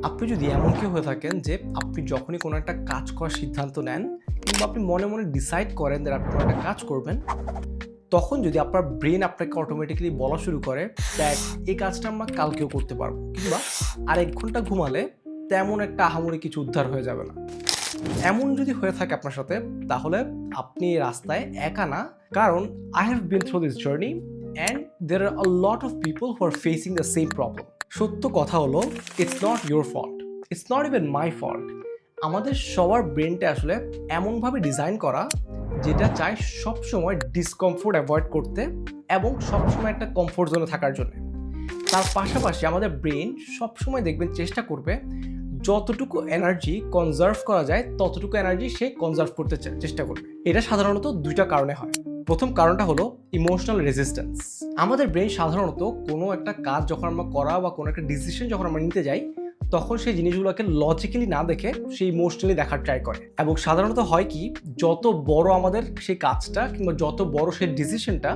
আপনি যদি এমন কেউ হয়ে থাকেন যে আপনি যখনই কোনো একটা কাজ করার সিদ্ধান্ত নেন কিংবা আপনি মনে মনে ডিসাইড করেন যে আপনি কোনো একটা কাজ করবেন, তখন যদি আপনার ব্রেন আপনাকে অটোমেটিক্যালি বলা শুরু করে দ্যাট এই কাজটা আমরা কালকেও করতে পারবো, কিংবা আর 1 ঘন্টা ঘুমালে তেমন একটা আহামরি কিছু উদ্ধার হয়ে যাবে না। এমন যদি হয়ে থাকে আপনার সাথে, তাহলে আপনি এই রাস্তায় একা না। কারণ I have been through this journey and there are a lot of people who are facing the same problem. সত্য কথা হলো, it's not your fault, it's not even my fault. আমাদের সবার ব্রেনটা আসলে এমনভাবে ডিজাইন করা যেটা চায় সবসময় ডিসকমফোর্ট অ্যাভয়েড করতে এবং সবসময় একটা কমফোর্ট জোনে থাকার জন্য। তার পাশাপাশি আমাদের ব্রেন সবসময় দেখবেন চেষ্টা করবে যতটুকু এনার্জি কনজার্ভ করা যায় ততটুকু এনার্জি সে কনজার্ভ করতে চেষ্টা করবে। এটা সাধারণত 2টা কারণে হয়। প্রথম কারণটা হলো ইমোশনাল রেজিস্ট্যান্স। আমাদের ব্রেন সাধারণত কোনো একটা কাজ যখন আমরা করা বা কোনো একটা ডিসিশন যখন আমরা নিতে যাই, তখন সেই জিনিসগুলোকে লজিক্যালি না দেখে সে ইমোশনালি দেখার ট্রাই করে। এবং সাধারণত হয় কি, যত বড় আমাদের সেই কাজটা কিংবা যত বড় সেই ডিসিশনটা,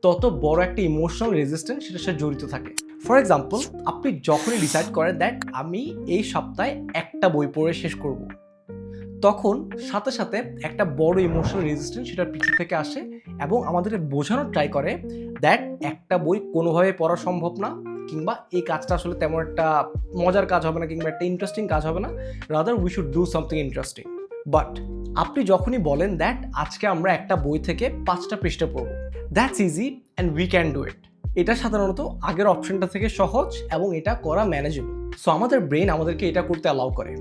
তত বড় একটা ইমোশনাল রেজিস্ট্যান্স সেটার সাথে জড়িত থাকে। ফর এক্সাম্পল, আপনি যখনই ডিসাইড করেন দ্যাট আমি এই সপ্তাহে একটা বই পড়ে শেষ করব, তখন সাথে সাথে একটা বড় ইমোশনাল রেজিস্ট্যান্স সেটার পিছু থেকে আসে এবং আমাদেরকে বোঝানোর ট্রাই করে দ্যাট একটা বই কোনোভাবে পড়া সম্ভব না, কিংবা এই কাজটা আসলে তেমন একটা মজার কাজ হবে না কিংবা একটা ইন্টারেস্টিং কাজ হবে না, rather we should do something interesting. But আপনি যখনই বলেন দ্যাট আজকে আমরা একটা বই থেকে 5টা পৃষ্ঠা পড়ব, that's easy and we can do ইট, এটা সাধারণত আগের অপশনটা থেকে সহজ এবং এটা করা ম্যানেজেবল। সো আমাদের ব্রেন আমাদেরকে এটা করতে অ্যালাউ করে।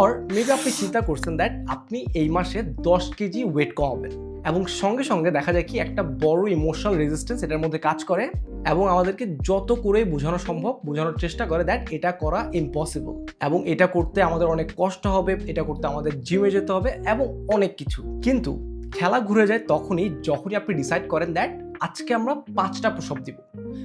অর মেবি আপনি চিন্তা করছেন দ্যাট আপনি এই মাসে 10 কেজি ওয়েট কমাবেন, এবং সঙ্গে সঙ্গে দেখা যায় কি একটা বড় ইমোশনাল রেজিস্ট্যান্স এটার মধ্যে কাজ করে এবং আমাদেরকে যত করে বোঝানো সম্ভব বোঝানোর চেষ্টা করে দ্যাট এটা করা ইম্পসিবল, এবং এটা করতে আমাদের অনেক কষ্ট হবে, এটা করতে আমাদের জিমে যেতে হবে এবং অনেক কিছু। কিন্তু খেলা ঘুরে যায় তখনই যখনই আপনি ডিসাইড করেন দ্যাট আজকে আমরা 5টা পুশ আপ দিব।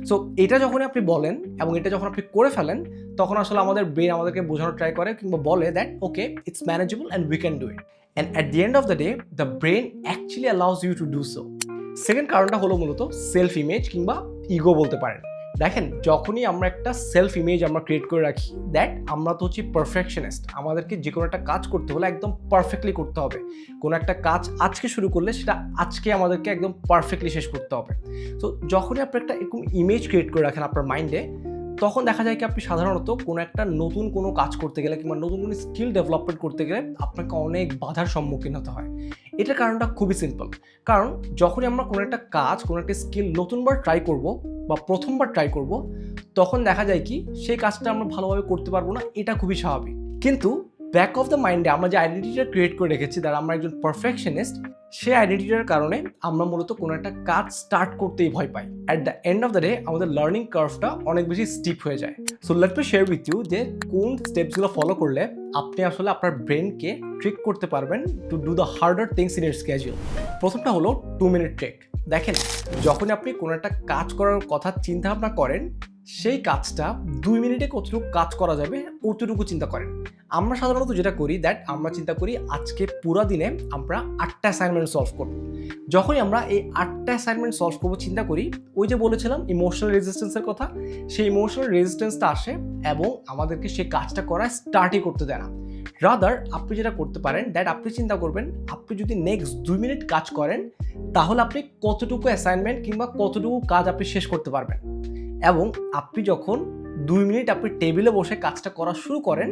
সো এটা যখনই আপনি বলেন এবং এটা যখন আপনি করে ফেলেন, তখন আসলে আমাদের ব্রেন আমাদেরকে বোঝানোর ট্রাই করে কিংবা বলে that okay it's manageable and we can do it, and at the end of the day the brain actually allows you to do so. Second কারণটা হলো মূলত সেলফ ইমেজ কিংবা ইগো বলতে পারেন। দেখেন, যখনই আমরা একটা সেলফ ইমেজ আমরা ক্রিয়েট করে রাখি দ্যাট আমরা তো হচ্ছি পারফেকশনিস্ট, আমাদেরকে যে কোনো একটা কাজ করতে হলে একদম পারফেক্টলি করতে হবে, কোনো একটা কাজ আজকে শুরু করলে সেটা আজকে আমাদেরকে একদম পারফেক্টলি শেষ করতে হবে। তো যখনই আপনি একটা এরকম ইমেজ ক্রিয়েট করে রাখেন আপনার মাইন্ডে, তখন দেখা যায় কি আপনি সাধারণত কোনো একটা নতুন কোনো কাজ করতে গেলে কিংবা নতুন কোনো স্কিল ডেভেলপমেন্ট করতে গেলে আপনাকে অনেক বাধার সম্মুখীন হতে হয়। এটার কারণটা খুবই সিম্পল। কারণ যখনই আমরা কোনো একটা কাজ কোনো একটা স্কিল নতুনবার ট্রাই করব বা প্রথমবার ট্রাই করব, তখন দেখা যায় কি সেই কাজটা আমরা ভালোভাবে করতে পারবো না, এটা খুবই স্বাভাবিক। কিন্তু ব্যাক অফ দ্য মাইন্ডে আমরা যে আইডেন্টিটিটা ক্রিয়েট করে রেখেছি দ্বারা আমরা একজন পারফেকশনিস্ট, সেই আইডেন্টিটির কারণে আমরা মূলত কোনো একটা কাজ স্টার্ট করতেই ভয় পাই। At the end of the day আমাদের লার্নিং কার্ভটা অনেক বেশি স্টিপ হয়ে যায়। So let me share with you যে কোন স্টেপসগুলো ফলো করলে আপনি আসলে আপনার ব্রেনকে ট্রিক করতে পারবেন to do the harder things in your schedule. প্রথমটা হলো 2 মিনিট ট্রিক। দেখেন, যখন আপনি কোনো একটা কাজ করার কথা চিন্তা ভাবনা করেন, সেই কাজটা 2 মিনিটে কতটুকু কাজ করা যাবে অতটুকু চিন্তা করেন। আমরা সাধারণত যেটা করি দ্যাট আমরা চিন্তা করি আজকে পুরো দিনে আমরা 8টা অ্যাসাইনমেন্ট সলভ করব। যখনই আমরা এই 8টা অ্যাসাইনমেন্ট সলভ করবো চিন্তা করি, ওই যে বলেছিলাম ইমোশনাল রেজিস্ট্যান্সের কথা, সেই ইমোশনাল রেজিস্ট্যান্সটা আসে এবং আমাদেরকে সেই কাজটা করা স্টার্টই করতে দেয় না। রাদার আপনি যেটা করতে পারেন দ্যাট আপনি চিন্তা করবেন আপনি যদি নেক্সট 2 মিনিট কাজ করেন, তাহলে আপনি কতটুকু অ্যাসাইনমেন্ট কিংবা কতটুকু কাজ আপনি শেষ করতে পারবেন। এবং আপনি যখন 2 মিনিট আপনি টেবিলে বসে কাজটা করা শুরু করেন,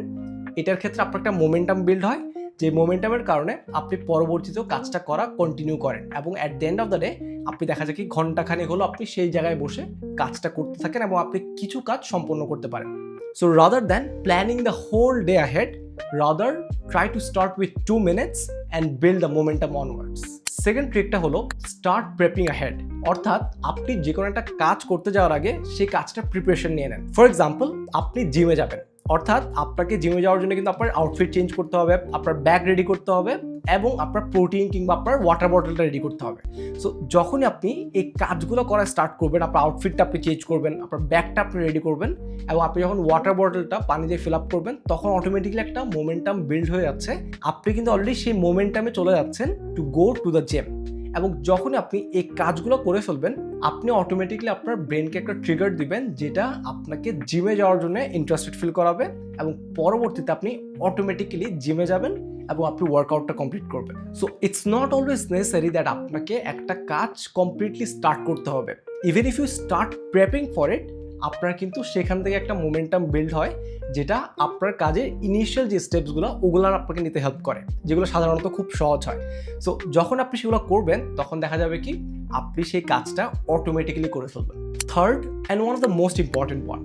এটার ক্ষেত্রে আপনার একটা মোমেন্টাম বিল্ড হয়, যে মোমেন্টামের কারণে আপনি পরবর্তীতেও কাজটা করা কন্টিনিউ করেন এবং at the end of the day আপনি দেখা যায় কি ঘন্টাখানেক হলো আপনি সেই জায়গায় বসে কাজটা করতে থাকেন এবং আপনি কিছু কাজ সম্পন্ন করতে পারেন। So rather than planning the whole day ahead, rather try to start with 2 minutes and build the momentum onwards. Second ট্রিকটা হলো স্টার্ট প্রেপিং আহেড, অর্থাৎ আপনি যে কোনো একটা কাজ করতে যাওয়ার আগে সেই কাজটা প্রিপারেশন নিয়ে নেন। ফর এক্সাম্পল, আপনি জিমে যাবেন, অর্থাৎ আপনাকে জিমে যাওয়ার জন্য কিন্তু আপনার আউটফিট চেঞ্জ করতে হবে, আপনার ব্যাগ রেডি করতে হবে এবং আপনার প্রোটিন কিংবা আপনার ওয়াটার বটলটা রেডি করতে হবে। সো যখনই আপনি এই কাজগুলো করা স্টার্ট করবেন, আপনার আউটফিটটা আপনি চেঞ্জ করবেন, আপনার ব্যাগটা আপনি রেডি করবেন এবং আপনি যখন ওয়াটার বটলটা পানি দিয়ে ফিল আপ করবেন, তখন অটোমেটিক্যালি একটা মোমেন্টাম বিল্ড হয়ে যাচ্ছে। আপনি কিন্তু অলরেডি সেই মোমেন্টামে চলে যাচ্ছেন to go to the gym. এবং যখনই আপনি এই কাজগুলো করে ফেলবেন, আপনি অটোমেটিকলি আপনার ব্রেনকে একটা ট্রিগার দিবেন যেটা আপনাকে জিমে যাওয়ার জন্য ইন্টারেস্টেড ফিল করাবে, এবং পরবর্তীতে আপনি অটোমেটিক্যালি জিমে যাবেন এবং আপনি ওয়ার্কআউটটা কমপ্লিট করবেন। So it's not always necessary that আপনাকে একটা কাজ কমপ্লিটলি স্টার্ট করতে হবে। Even if you start prepping for it, আপনার কিন্তু সেখান থেকে একটা মোমেন্টাম বিল্ড হয় যেটা আপনার কাজের ইনিশিয়াল যে স্টেপসগুলো ওগুলোর আপনাকে নিতে হেল্প করে, যেগুলো সাধারণত খুব সহজ হয়। সো যখন আপনি সেগুলো করবেন তখন দেখা যাবে কি আপনি সেই কাজটা অটোমেটিক্যালি করে ফেলবেন। Third and one of the most important one,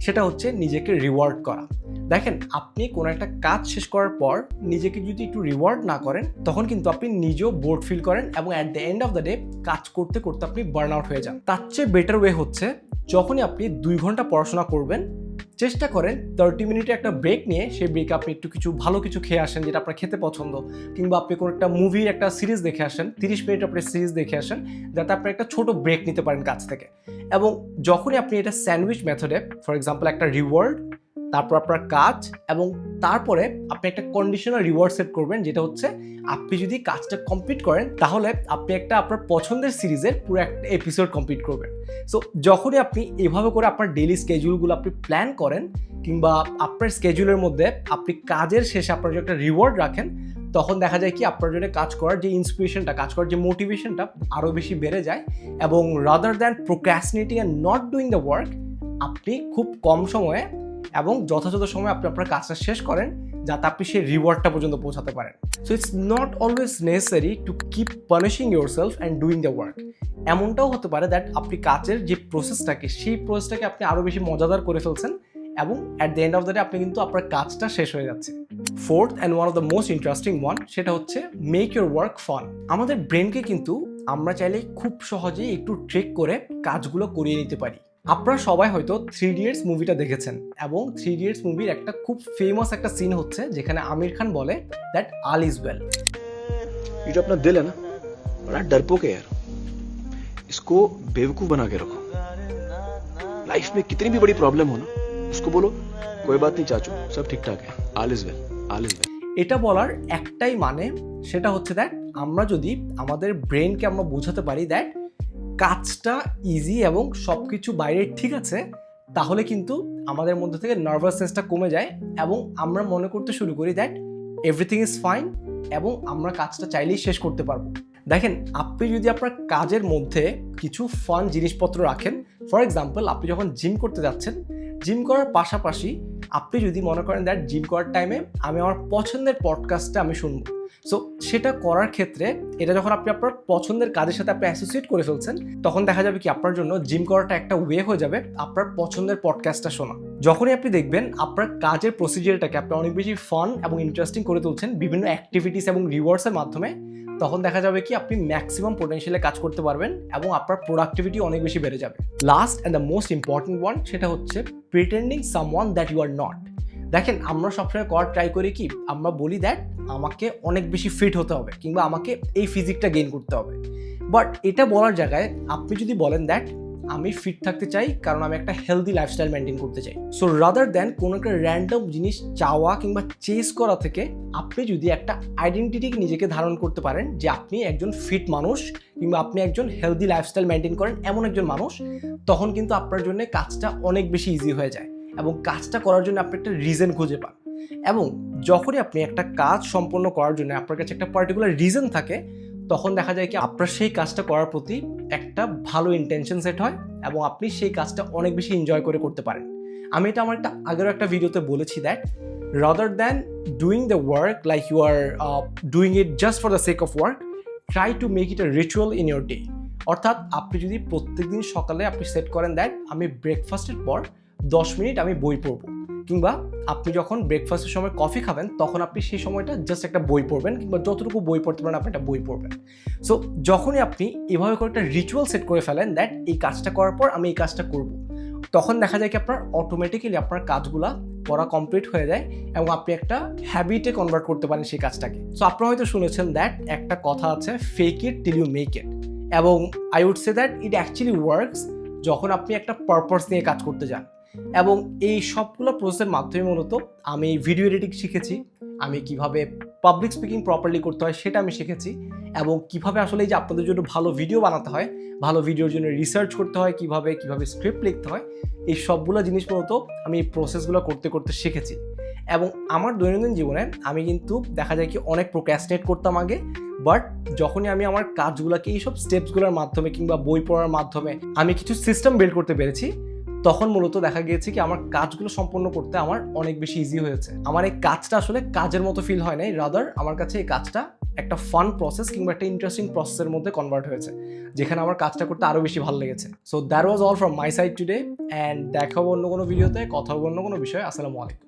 সেটা হচ্ছে নিজেকে রিওয়ার্ড করা। দেখেন, আপনি কোনো একটা কাজ শেষ করার পর নিজেকে যদি একটু রিওয়ার্ড না করেন তখন কিন্তু আপনি নিজেও বোর্ড ফিল করেন এবং at the end of the day কাজ করতে করতে আপনি বার্ন আউট হয়ে যান। তার চেয়ে বেটার ওয়ে হচ্ছে যখনই আপনি 2 ঘন্টা পড়াশোনা করবেন, চেষ্টা করেন 30 মিনিটের একটা ব্রেক নিয়ে সেই ব্রেকে আপনি একটু কিছু ভালো কিছু খেয়ে আসেন যেটা আপনার খেতে পছন্দ, কিংবা আপনি কোনো একটা মুভির একটা সিরিজ দেখে আসেন, 30 মিনিট আপনি সিরিজ দেখে আসেন, যাতে আপনি একটা ছোট ব্রেক নিতে পারেন কাজ থেকে। এবং যখনই আপনি এটা স্যান্ডউইচ মেথডে, ফর এক্সাম্পল একটা রিওয়ার্ড, তারপর আপনার কাজ, এবং তারপরে আপনি একটা কন্ডিশনাল রিওয়ার্ড সেট করবেন, যেটা হচ্ছে আপনি যদি কাজটা কমপ্লিট করেন তাহলে আপনি একটা আপনার পছন্দের সিরিজের পুরো একটা এপিসোড কমপ্লিট করবেন। সো যখনই আপনি এভাবে করে আপনার ডেইলি স্কেডিউলগুলো আপনি প্ল্যান করেন, কিংবা আপনার স্কেডিউলের মধ্যে আপনি কাজের শেষে আপনার যে একটা রিওয়ার্ড রাখেন, তখন দেখা যায় কি আপনার জন্য কাজ করার যে ইন্সপিরেশনটা, কাজ করার যে মোটিভেশনটা আরও বেশি বেড়ে যায়। এবং rather than procrastinating and not doing the work, আপনি খুব কম সময়ে এবং যথাযথ সময়ে আপনি আপনার কাজটা শেষ করেন, যাতে আপনি সেই রিওয়ার্ডটা পর্যন্ত পৌঁছাতে পারেন। So it's not always necessary to keep punishing your self and doing the work. এমনটাও হতে পারে দ্যাট আপনি কাজের যে প্রসেসটাকে, সেই প্রসেসটাকে আপনি আরও বেশি মজাদার করে ফেলছেন, এবং at the end of the day আপনি কিন্তু আপনার কাজটা শেষ হয়ে যাচ্ছে। Fourth and one of the most interesting one, সেটা হচ্ছে মেক ইউর ওয়ার্ক ফান। আমাদের ব্রেনকে কিন্তু আমরা চাইলে খুব সহজেই একটু ট্রিক করে কাজগুলো করিয়ে নিতে পারি। আপনারা সবাই হয়তো 3 Idiots মুভিটা দেখেছেন, এবং 3 Idiots মুভির একটা খুব ফেমাস একটা সিন হচ্ছে যেখানে আমির খান বলে দ্যাট অল ইজ ওয়েল। ये जो अपना दिल है ना, बड़ा डरपोक है यार, इसको बेवकूफ बना के रखो। लाइफ में कितनी भी बड़ी प्रॉब्लम हो ना, उसको बोलो कोई बात नहीं चाचू, सब ठीक ठाक है, all is well, all is well. এটা বলার একটাই মানে, সেটা হচ্ছে দ্যাট আমরা যদি আমাদের ব্রেনকে আমরা বোঝাতে পারি দ্যাট কাজটা ইজি এবং সব কিছু বাইরে ঠিক আছে, তাহলে কিন্তু আমাদের মধ্যে থেকে নার্ভাসনেসটা কমে যায় এবং আমরা মনে করতে শুরু করি দ্যাট এভরিথিং ইজ ফাইন, এবং আমরা কাজটা চাইলেই শেষ করতে পারবো। দেখেন, আপনি যদি আপনার কাজের মধ্যে কিছু ফান জিনিসপত্র রাখেন, ফর এক্সাম্পল আপনি যখন জিম করতে যাচ্ছেন, জিম করার পাশাপাশি আপনি যদি মনে করেন দ্যাট জিম করার টাইমে আমি আমার পছন্দের পডকাস্টটা আমি শুনবো, সো সেটা করার ক্ষেত্রে এটা যখন আপনি আপনার পছন্দের কাজের সাথে আপনি অ্যাসোসিয়েট করে ফেলছেন, তখন দেখা যাবে কি আপনার জন্য জিম করাটা একটা ওয়ে হয়ে যাবে আপনার পছন্দের পডকাস্টটা শোনা। যখনই আপনি দেখবেন আপনার কাজের প্রসিজিয়ারটাকে আপনি অনেক বেশি ফান এবং ইন্টারেস্টিং করে তুলছেন বিভিন্ন অ্যাক্টিভিটিস এবং রিওয়ার্ডসের মাধ্যমে, তখন দেখা যাবে কি আপনি ম্যাক্সিমাম পোটেনশিয়ালে কাজ করতে পারবেন এবং আপনার প্রোডাক্টিভিটি অনেক বেশি বেড়ে যাবে। Last and the most important one, সেটা হচ্ছে pretending someone that you are not. দেখেন, আমরা সবসময় করার ট্রাই করি কি, আমরা বলি দ্যাট আমাকে অনেক বেশি ফিট হতে হবে, কিংবা আমাকে এই ফিজিকটা গেইন করতে হবে। বাট এটা বলার জায়গায় আপনি যদি বলেন দ্যাট আমি ফিট থাকতে চাই কারণ আমি একটা হেলদি লাইফস্টাইল মেনটেন করতে চাই, সো রাদার দ্যান কোনো একটা র্যান্ডম জিনিস চাওয়া কিংবা চেস করা থেকে আপনি যদি একটা আইডেন্টিটি নিজেকে ধারণ করতে পারেন যে আপনি একজন ফিট মানুষ, কিংবা আপনি একজন হেলদি লাইফস্টাইল মেনটেন করেন এমন একজন মানুষ, তখন কিন্তু আপনার জন্য কাজটা অনেক বেশি ইজি হয়ে যায় এবং কাজটা করার জন্য আপনি একটা রিজন খুঁজে পান। এবং যখনই আপনি একটা কাজ সম্পন্ন করার জন্য আপনার কাছে একটা পার্টিকুলার রিজন থাকে, তখন দেখা যায় কি আপনার সেই কাজটা করার প্রতি একটা ভালো ইন্টেনশন সেট হয় এবং আপনি সেই কাজটা অনেক বেশি এনজয় করে করতে পারেন। আমি এটা আমার আগের একটা ভিডিওতে বলেছি that rather than doing the work like you are doing it just for the sake of work, try to make it a ritual in your day. অর্থাৎ আপনি যদি প্রত্যেকদিন সকালে আপনি সেট করেন দ্যাট আমি ব্রেকফাস্টের পর 10 মিনিট আমি বই পড়বো, কিংবা আপনি যখন ব্রেকফাস্টের সময় কফি খাবেন তখন আপনি সেই সময়টা জাস্ট একটা বই পড়বেন, কিংবা যতটুকু বই পড়তে পারেন আপনি একটা বই পড়বেন। সো যখনই আপনি এভাবে করে একটা রিচুয়াল সেট করে ফেলেন দ্যাট এই কাজটা করার পর আমি এই কাজটা করব, তখন দেখা যায় কি আপনার অটোমেটিক্যালি আপনার কাজগুলা করা কমপ্লিট হয়ে যায় এবং আপনি একটা হ্যাবিটে কনভার্ট করতে পারেন সেই কাজটাকে। সো আপনারা হয়তো শুনেছেন দ্যাট একটা কথা আছে fake it till you make it, এবং I would say that it actually works যখন আপনি একটা পারপাস নিয়ে কাজ করতে যান। এবং এই সবগুলো প্রসেসের মাধ্যমে মূলত আমি ভিডিও এডিটিং শিখেছি, আমি কিভাবে পাবলিক স্পিকিং প্রপারলি করতে হয় সেটা আমি শিখেছি, এবং কিভাবে আসলে এই যে আপনাদের জন্য ভালো ভিডিও বানাতে হয়, ভালো ভিডিওর জন্য রিসার্চ করতে হয়, কিভাবে স্ক্রিপ্ট লিখতে হয়, এই সবগুলো জিনিস মূলত আমি এই প্রসেসগুলো করতে করতে শিখেছি। এবং আমার দৈনন্দিন জীবনে আমি কিন্তু দেখা যায় কি অনেক প্রোক্রাস্টিনেট করতাম আগে, বাট যখনই আমি আমার কাজগুলোকে এইসব স্টেপসগুলোর মাধ্যমে কিংবা বই পড়ার মাধ্যমে আমি কিছু সিস্টেম বিল্ড করতে পেরেছি, তখন মূলত দেখা গিয়েছে কি আমার কাজগুলো সম্পন্ন করতে আমার অনেক বেশি ইজি হয়েছে। আমার এই কাজটা আসলে কাজের মতো ফিল হয় নাই, রাদার আমার কাছে এই কাজটা একটা ফান প্রসেস কিংবা একটা ইন্টারেস্টিং প্রসেসের মধ্যে কনভার্ট হয়েছে, যেখানে আমার কাজটা করতে আরও বেশি ভালো লেগেছে। So that was all from my side today, and দেখা হবে অন্য কোনো ভিডিওতে, কথা হবে অন্য কোনো বিষয়ে। আসসালামু আলাইকুম।